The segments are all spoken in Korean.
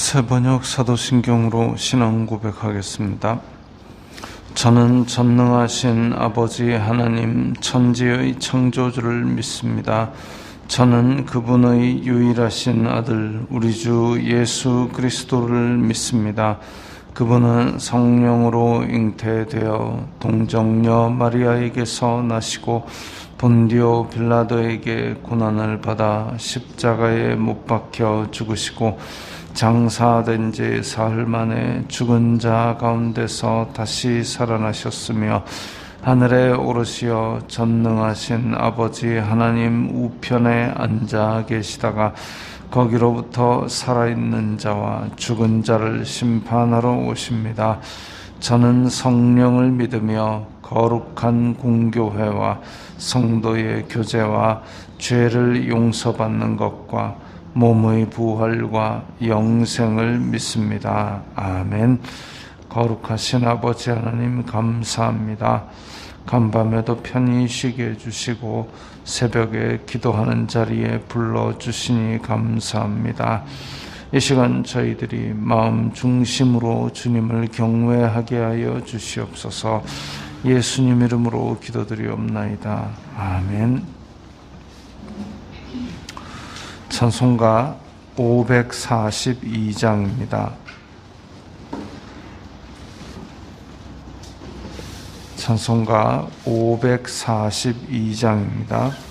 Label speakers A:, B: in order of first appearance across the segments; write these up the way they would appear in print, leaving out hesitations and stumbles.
A: 새번역 사도신경으로 신앙 고백하겠습니다. 저는 전능하신 아버지 하나님 천지의 창조주를 믿습니다. 저는 그분의 유일하신 아들 우리 주 예수 그리스도를 믿습니다. 그분은 성령으로 잉태되어 동정녀 마리아에게서 나시고 본디오 빌라도에게 고난을 받아 십자가에 못 박혀 죽으시고 장사된 지 사흘 만에 죽은 자 가운데서 다시 살아나셨으며 하늘에 오르시어 전능하신 아버지 하나님 우편에 앉아 계시다가 거기로부터 살아있는 자와 죽은 자를 심판하러 오십니다. 저는 성령을 믿으며 거룩한 공교회와 성도의 교제와 죄를 용서받는 것과 몸의 부활과 영생을 믿습니다. 아멘. 거룩하신 아버지 하나님 감사합니다. 간밤에도 편히 쉬게 해주시고 새벽에 기도하는 자리에 불러주시니 감사합니다. 이 시간 저희들이 마음 중심으로 주님을 경외하게 하여 주시옵소서. 예수님 이름으로 기도드리옵나이다. 아멘. 찬송가 542장입니다. 찬송가 542장입니다.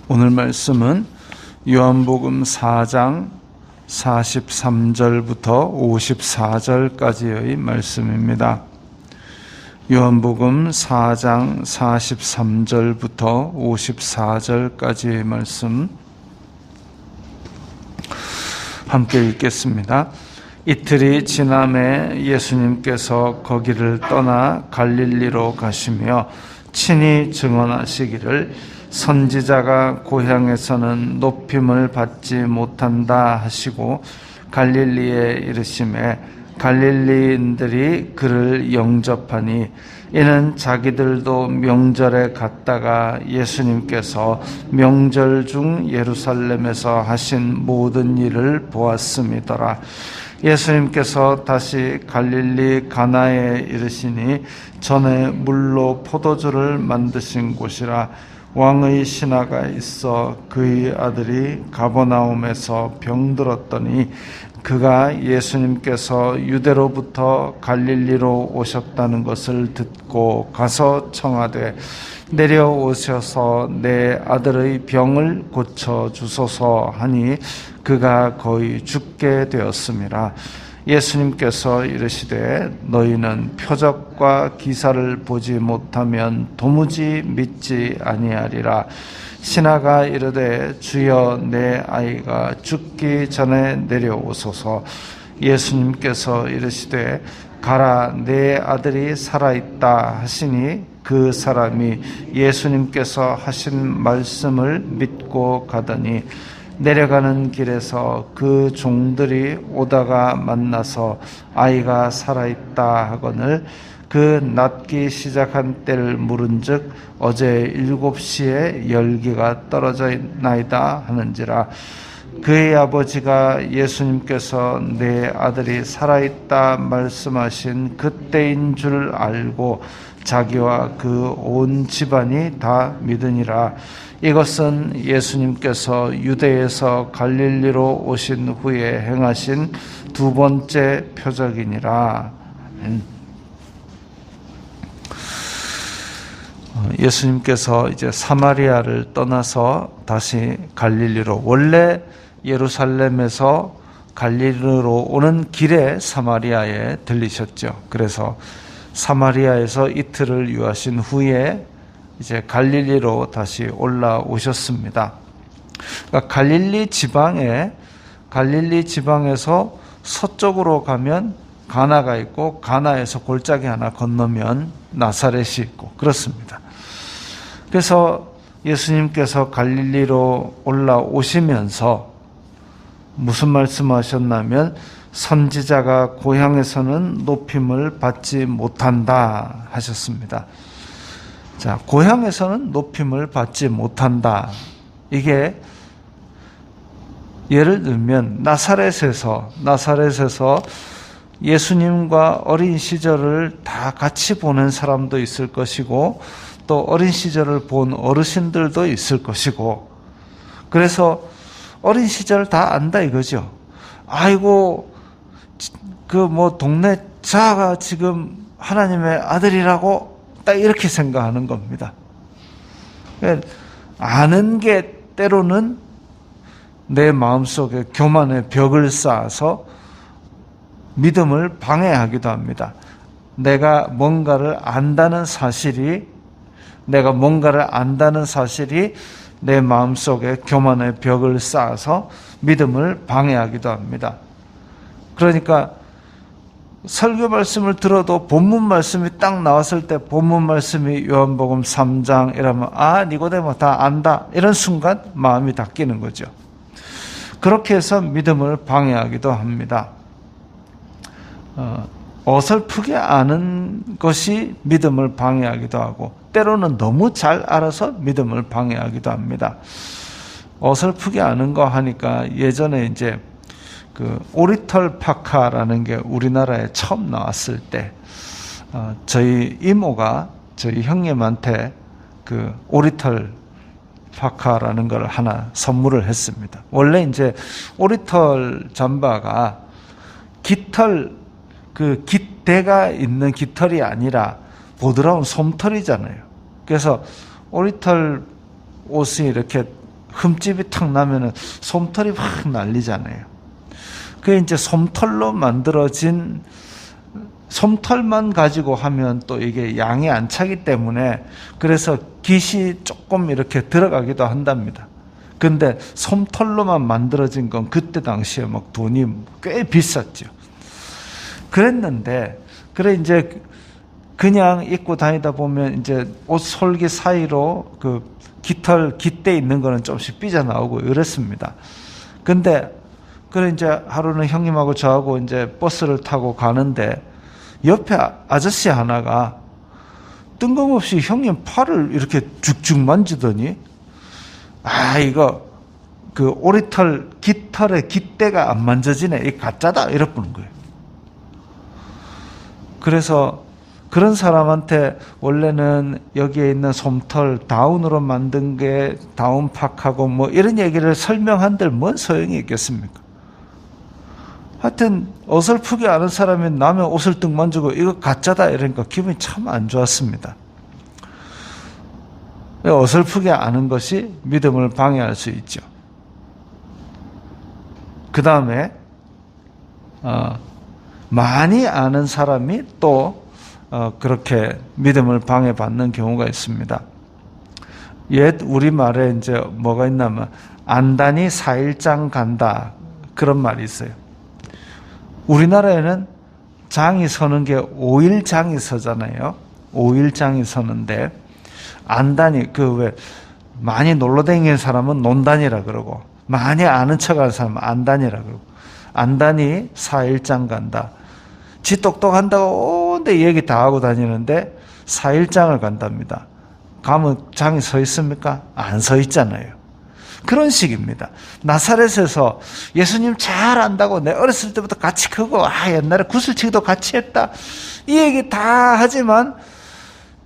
A: 오늘 말씀은 요한복음 4장 43절부터 54절까지의 말씀입니다. 요한복음 4장 43절부터 54절까지의 말씀 함께 읽겠습니다. 이틀이 지남에 예수님께서 거기를 떠나 갈릴리로 가시며 친히 증언하시기를 선지자가 고향에서는 높임을 받지 못한다 하시고 갈릴리에 이르시매 갈릴리인들이 그를 영접하니 이는 자기들도 명절에 갔다가 예수님께서 명절 중 예루살렘에서 하신 모든 일을 보았음이더라. 예수님께서 다시 갈릴리 가나에 이르시니 전에 물로 포도주를 만드신 곳이라. 왕의 신하가 있어 그의 아들이 가버나움에서 병들었더니 그가 예수님께서 유대로부터 갈릴리로 오셨다는 것을 듣고 가서 청하되 내려오셔서 내 아들의 병을 고쳐주소서 하니 그가 거의 죽게 되었음이라. 예수님께서 이르시되 너희는 표적과 기사를 보지 못하면 도무지 믿지 아니하리라. 신하가 이르되 주여 내 아이가 죽기 전에 내려오소서. 예수님께서 이르시되 가라 내 아들이 살아있다 하시니 그 사람이 예수님께서 하신 말씀을 믿고 가더니 내려가는 길에서 그 종들이 오다가 만나서 아이가 살아있다 하거늘 그 낫기 시작한 때를 물은즉 어제 7시에 열기가 떨어져 있나이다 하는지라. 그의 아버지가 예수님께서 내 아들이 살아있다 말씀하신 그때인 줄 알고 자기와 그 온 집안이 다 믿으니라. 이것은 예수님께서 유대에서 갈릴리로 오신 후에 행하신 두 번째 표적이니라. 예수님께서 이제 사마리아를 떠나서 다시 갈릴리로, 원래 예루살렘에서 갈릴리로 오는 길에 사마리아에 들리셨죠. 그래서 사마리아에서 이틀을 유하신 후에 이제 갈릴리로 다시 올라오셨습니다. 그러니까 갈릴리 지방에서 서쪽으로 가면 가나가 있고 가나에서 골짜기 하나 건너면 나사렛이 있고 그렇습니다. 그래서 예수님께서 갈릴리로 올라오시면서 무슨 말씀하셨냐면 선지자가 고향에서는 높임을 받지 못한다 하셨습니다. 자, 고향에서는 높임을 받지 못한다. 이게 예를 들면 나사렛에서 예수님과 어린 시절을 다 같이 보낸 사람도 있을 것이고 또 어린 시절을 본 어르신들도 있을 것이고, 그래서 어린 시절 다 안다 이거죠. 아이고 그 동네 자가 지금 하나님의 아들이라고 딱 이렇게 생각하는 겁니다. 아는 게 때로는 내 마음속에 교만의 벽을 쌓아서 믿음을 방해하기도 합니다. 내가 뭔가를 안다는 사실이 내 마음속에 교만의 벽을 쌓아서 믿음을 방해하기도 합니다. 그러니까 설교 말씀을 들어도 본문 말씀이 딱 나왔을 때 본문 말씀이 요한복음 3장 이러면 니고데모 다 안다, 이런 순간 마음이 닫히는 거죠. 그렇게 해서 믿음을 방해하기도 합니다. 어설프게 아는 것이 믿음을 방해하기도 하고 때로는 너무 잘 알아서 믿음을 방해하기도 합니다. 어설프게 아는 거 하니까 예전에 이제 그 오리털 파카라는 게 우리나라에 처음 나왔을 때 저희 이모가 저희 형님한테 그 오리털 파카라는 걸 하나 선물을 했습니다. 원래 이제 오리털 잠바가 깃털, 그 깃대가 있는 깃털이 아니라 보드라운 솜털이잖아요. 그래서 오리털 옷이 이렇게 흠집이 탁 나면은 솜털이 확 날리잖아요. 그게 이제 솜털로 만들어진 솜털만 가지고 하면 또 이게 양이 안 차기 때문에 그래서 깃이 조금 이렇게 들어가기도 한답니다. 근데 솜털로만 만들어진 건 그때 당시에 막 돈이 꽤 비쌌죠. 그랬는데, 그래 이제 그냥 입고 다니다 보면 이제 옷 솔기 사이로 그 깃대 있는 거는 조금씩 삐져나오고 이랬습니다. 근데 그래 이제 하루는 형님하고 저하고 이제 버스를 타고 가는데 옆에 아저씨 하나가 뜬금없이 형님 팔을 이렇게 죽죽 만지더니 이거 그 오리털 깃털에 깃대가 안 만져지네, 이 가짜다 이러는 거예요. 그래서 그런 사람한테 원래는 여기에 있는 솜털 다운으로 만든 게 다운팍하고 뭐 이런 얘기를 설명한들 뭔 소용이 있겠습니까? 하여튼 어설프게 아는 사람이 남의 옷을 뜩 만지고 이거 가짜다 이러니까 기분이 참 안 좋았습니다. 어설프게 아는 것이 믿음을 방해할 수 있죠. 그 다음에 많이 아는 사람이 또 그렇게 믿음을 방해받는 경우가 있습니다. 옛 우리말에 이제 뭐가 있냐면 안다니 4일장 간다 그런 말이 있어요. 우리나라에는 장이 서는 게 5일장이 서잖아요. 5일장이 서는데 안다니 왜 많이 놀러 다니는 사람은 논다니라 그러고 많이 아는 척하는 사람은 안다니라 그러고 안다니 4일장 간다. 지 똑똑한다고 온데 얘기 다 하고 다니는데 4일장을 간답니다. 가면 장이 서 있습니까? 안 서 있잖아요. 그런 식입니다. 나사렛에서 예수님 잘 안다고 내 어렸을 때부터 같이 크고 옛날에 구슬치기도 같이 했다 이 얘기 다 하지만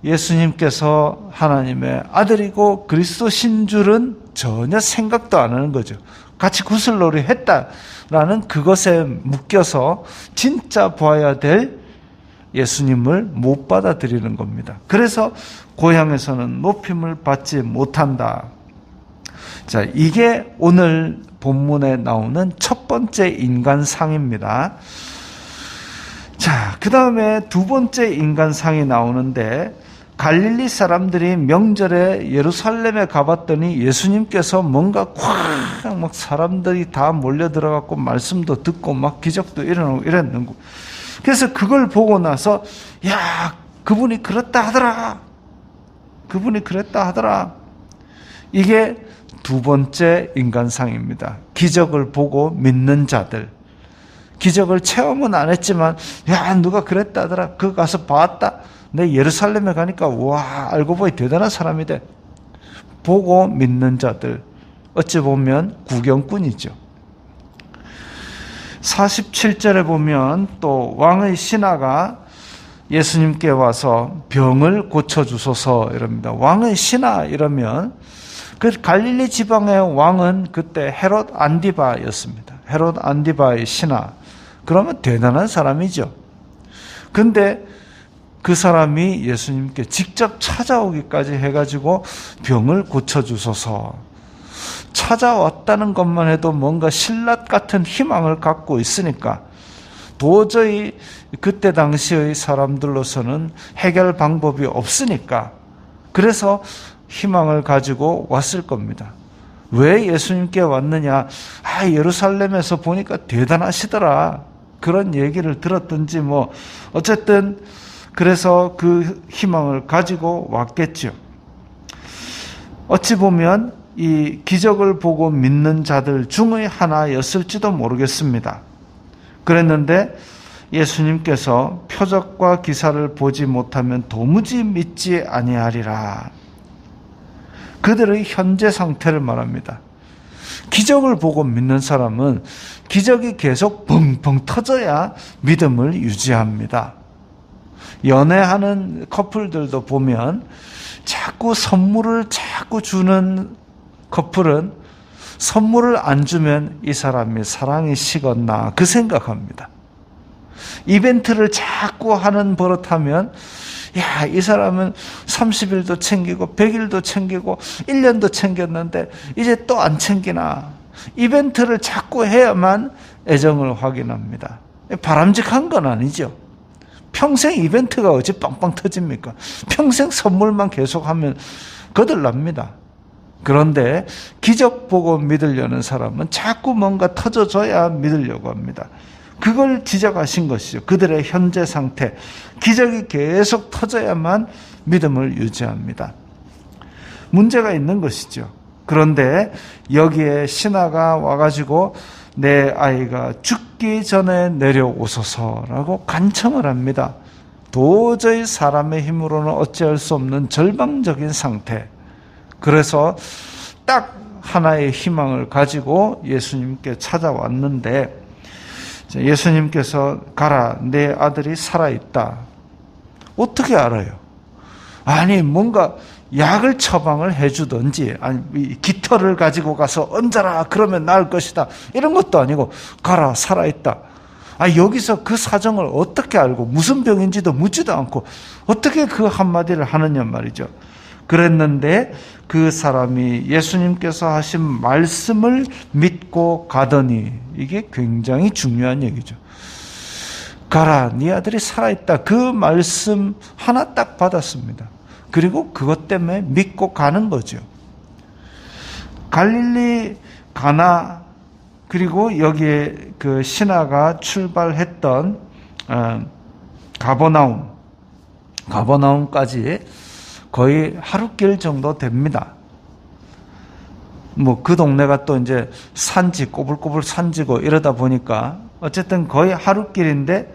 A: 예수님께서 하나님의 아들이고 그리스도신 줄은 전혀 생각도 안 하는 거죠. 같이 구슬놀이 했다라는 그것에 묶여서 진짜 보아야 될 예수님을 못 받아들이는 겁니다. 그래서 고향에서는 높임을 받지 못한다. 자, 이게 오늘 본문에 나오는 첫 번째 인간상입니다. 자, 그 다음에 두 번째 인간상이 나오는데 갈릴리 사람들이 명절에 예루살렘에 가봤더니 예수님께서 뭔가 콱 막 사람들이 다 몰려들어갖고 말씀도 듣고 막 기적도 일어나고 이랬는 거. 그래서 그걸 보고 나서 그분이 그랬다 하더라. 그분이 그랬다 하더라. 이게 두 번째 인간상입니다. 기적을 보고 믿는 자들. 기적을 체험은 안 했지만 누가 그랬다 하더라. 그거 가서 봤다. 내 예루살렘에 가니까 알고 보니 대단한 사람이 돼. 보고 믿는 자들. 어찌 보면 구경꾼이죠. 47절에 보면 또 왕의 신하가 예수님께 와서 병을 고쳐주소서 이럽니다. 왕의 신하 이러면 그 갈릴리 지방의 왕은 그때 헤롯 안디바였습니다. 헤롯 안디바의 신하. 그러면 대단한 사람이죠. 근데 그 사람이 예수님께 직접 찾아오기까지 해가지고 병을 고쳐주소서. 찾아왔다는 것만 해도 뭔가 신라 같은 희망을 갖고 있으니까 도저히 그때 당시의 사람들로서는 해결 방법이 없으니까 그래서 희망을 가지고 왔을 겁니다. 왜 예수님께 왔느냐? 예루살렘에서 보니까 대단하시더라. 그런 얘기를 들었든지 어쨌든 그래서 그 희망을 가지고 왔겠죠. 어찌 보면 이 기적을 보고 믿는 자들 중의 하나였을지도 모르겠습니다. 그랬는데 예수님께서 표적과 기사를 보지 못하면 도무지 믿지 아니하리라. 그들의 현재 상태를 말합니다. 기적을 보고 믿는 사람은 기적이 계속 펑펑 터져야 믿음을 유지합니다. 연애하는 커플들도 보면 자꾸 선물을 자꾸 주는 커플은 선물을 안 주면 이 사람이 사랑이 식었나 그 생각합니다. 이벤트를 자꾸 하는 버릇하면 이 사람은 30일도 챙기고 100일도 챙기고 1년도 챙겼는데 이제 또 안 챙기나. 이벤트를 자꾸 해야만 애정을 확인합니다. 바람직한 건 아니죠. 평생 이벤트가 어찌 빵빵 터집니까? 평생 선물만 계속하면 거들납니다. 그런데 기적 보고 믿으려는 사람은 자꾸 뭔가 터져줘야 믿으려고 합니다. 그걸 지적하신 것이죠. 그들의 현재 상태, 기적이 계속 터져야만 믿음을 유지합니다. 문제가 있는 것이죠. 그런데 여기에 신하가 와가지고 내 아이가 죽기 전에 내려오소서라고 간청을 합니다. 도저히 사람의 힘으로는 어찌할 수 없는 절망적인 상태. 그래서 딱 하나의 희망을 가지고 예수님께 찾아왔는데 예수님께서 가라, 내 아들이 살아있다. 어떻게 알아요? 아니 뭔가 약을 처방을 해주든지 아니 깃털을 가지고 가서 얹어라 그러면 나을 것이다 이런 것도 아니고 가라 살아있다. 여기서 그 사정을 어떻게 알고 무슨 병인지도 묻지도 않고 어떻게 그 한마디를 하느냐 말이죠. 그랬는데 그 사람이 예수님께서 하신 말씀을 믿고 가더니, 이게 굉장히 중요한 얘기죠. 가라, 네 아들이 살아있다. 그 말씀 하나 딱 받았습니다. 그리고 그것 때문에 믿고 가는 거죠. 갈릴리 가나, 그리고 여기에 그 신하가 출발했던 가버나움까지 거의 하루길 정도 됩니다. 그 동네가 또 이제 산지, 꼬불꼬불 산지고 이러다 보니까 어쨌든 거의 하루길인데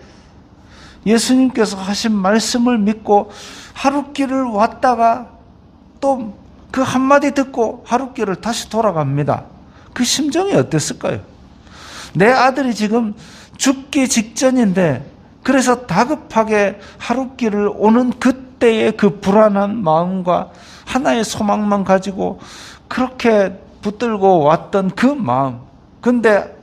A: 예수님께서 하신 말씀을 믿고 하루길을 왔다가 또 그 한마디 듣고 하루길을 다시 돌아갑니다. 그 심정이 어땠을까요? 내 아들이 지금 죽기 직전인데 그래서 다급하게 하루길을 오는 그때의 그 불안한 마음과 하나의 소망만 가지고 그렇게 붙들고 왔던 그 마음. 근데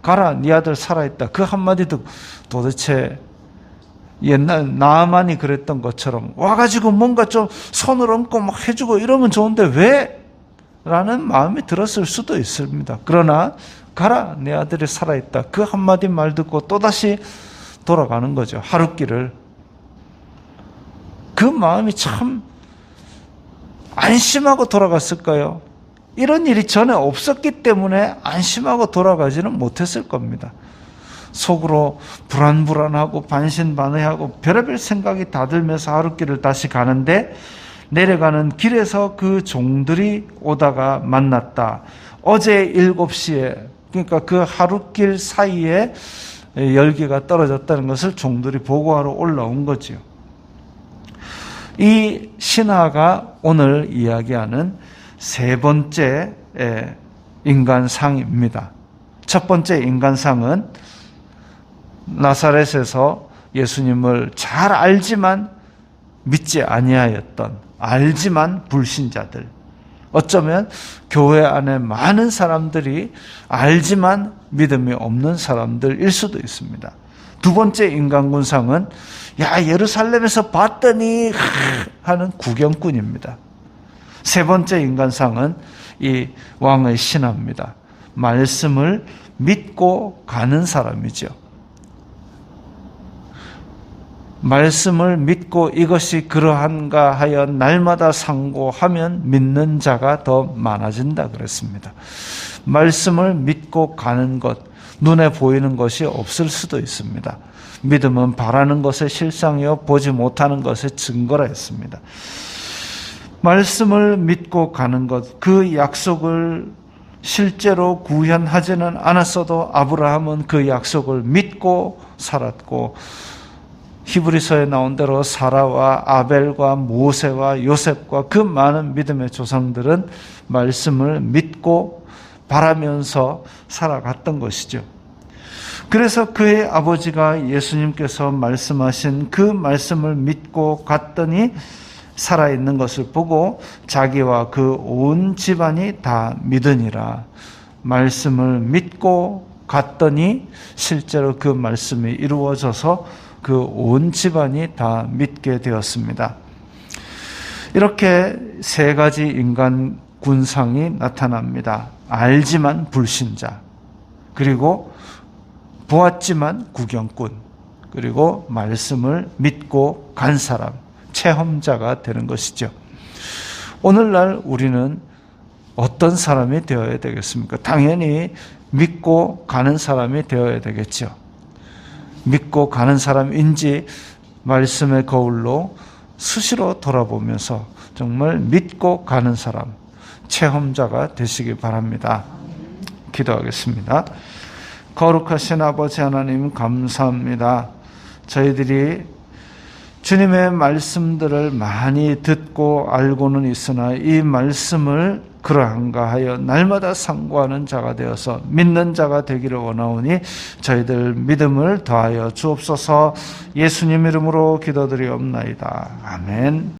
A: 가라, 네 아들 살아있다. 그 한마디 듣고 도대체 옛날 나만이 그랬던 것처럼 와가지고 뭔가 좀 손을 얹고 막 해주고 이러면 좋은데 왜? 라는 마음이 들었을 수도 있습니다. 그러나 가라, 내 아들이 살아있다. 그 한마디 말 듣고 또다시 돌아가는 거죠. 하루길을. 그 마음이 참 안심하고 돌아갔을까요? 이런 일이 전에 없었기 때문에 안심하고 돌아가지는 못했을 겁니다. 속으로 불안불안하고 반신반의하고 별의별 생각이 다 들면서 하루길을 다시 가는데 내려가는 길에서 그 종들이 오다가 만났다. 어제 7시에, 그러니까 그 하루길 사이에 열기가 떨어졌다는 것을 종들이 보고하러 올라온 거지요. 이 신하가 오늘 이야기하는 세 번째 인간상입니다. 첫 번째 인간상은 나사렛에서 예수님을 잘 알지만 믿지 아니하였던, 알지만 불신자들. 어쩌면 교회 안에 많은 사람들이 알지만 믿음이 없는 사람들일 수도 있습니다. 두 번째 인간군상은 예루살렘에서 봤더니 하는 구경꾼입니다. 세 번째 인간상은 이 왕의 신하입니다. 말씀을 믿고 가는 사람이죠. 말씀을 믿고 이것이 그러한가 하여 날마다 상고하면 믿는 자가 더 많아진다 그랬습니다. 말씀을 믿고 가는 것, 눈에 보이는 것이 없을 수도 있습니다. 믿음은 바라는 것의 실상이요 보지 못하는 것의 증거라 했습니다. 말씀을 믿고 가는 것, 그 약속을 실제로 구현하지는 않았어도 아브라함은 그 약속을 믿고 살았고, 히브리서에 나온 대로 사라와 아벨과 모세와 요셉과 그 많은 믿음의 조상들은 말씀을 믿고 바라면서 살아갔던 것이죠. 그래서 그의 아버지가 예수님께서 말씀하신 그 말씀을 믿고 갔더니 살아있는 것을 보고 자기와 그 온 집안이 다 믿으니라. 말씀을 믿고 갔더니 실제로 그 말씀이 이루어져서 그 온 집안이 다 믿게 되었습니다. 이렇게 세 가지 인간 군상이 나타납니다. 알지만 불신자, 그리고 보았지만 구경꾼, 그리고 말씀을 믿고 간 사람, 체험자가 되는 것이죠. 오늘날 우리는 어떤 사람이 되어야 되겠습니까? 당연히 믿고 가는 사람이 되어야 되겠죠. 믿고 가는 사람인지 말씀의 거울로 수시로 돌아보면서 정말 믿고 가는 사람, 체험자가 되시기 바랍니다. 기도하겠습니다. 거룩하신 아버지 하나님 감사합니다. 저희들이 주님의 말씀들을 많이 듣고 알고는 있으나 이 말씀을 그러한가 하여 날마다 상고하는 자가 되어서 믿는 자가 되기를 원하오니 저희들 믿음을 더하여 주옵소서. 예수님 이름으로 기도드리옵나이다. 아멘.